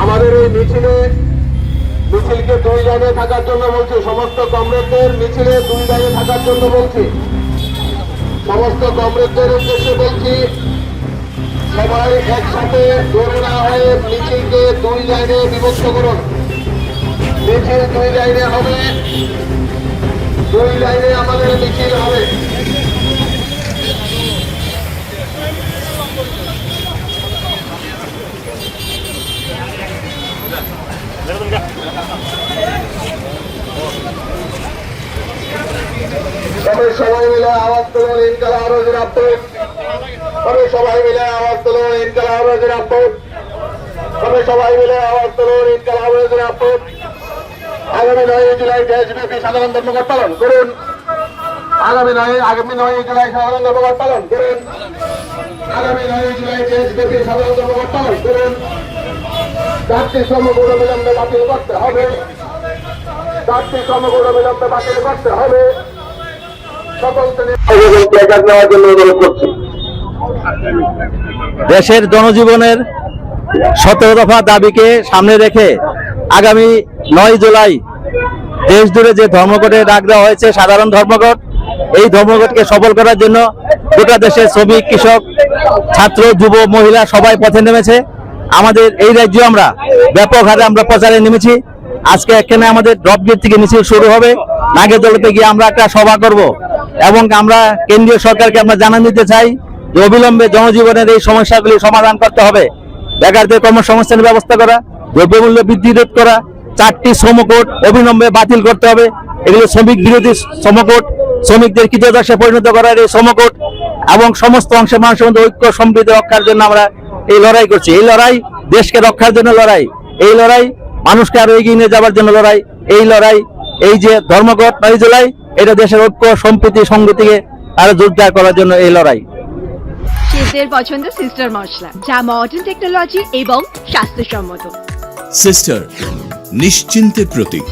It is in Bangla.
আমাদের এই মিছিলকে দুই লাইনে থাকার জন্য বলছি, সমস্ত কমরেডদের মিছিলে দুই লাইনে থাকার জন্য বলছি, সমস্ত কমরেডদের উদ্দেশ্যে বলছি, সবাই একসাথে জড়ো না হয়ে মিছিলকে দুই লাইনে বিভক্ত করুন। মিছিল দুই লাইনে হবে, দুই লাইনে আমাদের মিছিল হবে। তবে সবাই মিলে আওয়াজ তুলুন, ইনকালাব রোজের আব্দুল। তবে সবাই মিলে আওয়াজ তুলুন, ইনকালাব রোজের আব্দুল। তবে সবাই মিলে আওয়াজ তুলুন, ইনকালাব রোজের আব্দুল। আগামী 9 জুলাই দেশব্যাপী সাধারণ ধর্মঘট পালন করুন। আগামী 9 জুলাই সাধারণ ধর্মঘট পালন করুন। আগামী 9 জুলাই দেশব্যাপী সাধারণ ধর্মঘট পালন করুন। 4টি শ্রমগুণ বিলম্বে বাতিল করতে হবে। 4টি শ্রমগুণ বিলম্বে বাতিল করতে হবে। সকল শ্রেণীর নেওয়ার জন্য অনুরোধ করছি। দেশের জনজীবনের 17 দফা দাবিকে সামনে রেখে আগামী 9 জুলাই দেশ জুড়ে যে ধর্মঘটের ডাক দেওয়া হয়েছে, সাধারণ ধর্মঘট, এই ধর্মঘটকে সফল করার জন্য গোটা দেশের শ্রমিক, কৃষক, ছাত্র, যুব, মহিলা সবাই পথে নেমেছে। আমাদের এই রাজ্যে আমরা ব্যাপক হারে আমরা প্রচারে নেমেছি। আজকে এখানে আমাদের ড্রপগেট থেকে মিছিল শুরু হবে। নাগেরদোলাতে গিয়ে আমরা একটা সভা করব এবং আমরা কেন্দ্রীয় সরকারকে আমরা জানান দিতে চাই যে অবিলম্বে জনজীবনের এই সমস্যাগুলি সমাধান করতে হবে। বেকারদের কর্মসংস্থানের ব্যবস্থা করা, দ্রব্যমূল্য বৃদ্ধি রোধ করা, 4টি শ্রমকোড অবিলম্বে বাতিল করতে হবে। এগুলো শ্রমিক বিরোধী শ্রমকোড, শ্রমিকদের কৃতদাসে পরিণত করার এই শ্রমকোড এবং সমস্ত অংশের মানুষের মধ্যে ঐক্য সমৃদ্ধি রক্ষার জন্য আমরা এই লড়াই করছি। এই লড়াই দেশকে রক্ষার জন্য লড়াই, এই লড়াই মানুষকে আরো এগিয়ে নিয়ে যাওয়ার জন্য লড়াই। এই লড়াই, এই যে ধর্মঘট 9 জুলাই, এটা দেশের ঐক্য, সম্প্রীতি, সংগতিকে আরো জোরদার করার জন্য এই লড়াই। শেফদের পছন্দ সিস্টার মশলা, যা মডার্ন টেকনোলজি এবং স্বাস্থ্যসম্মত। সিস্টার, নিশ্চিন্তের প্রতীক।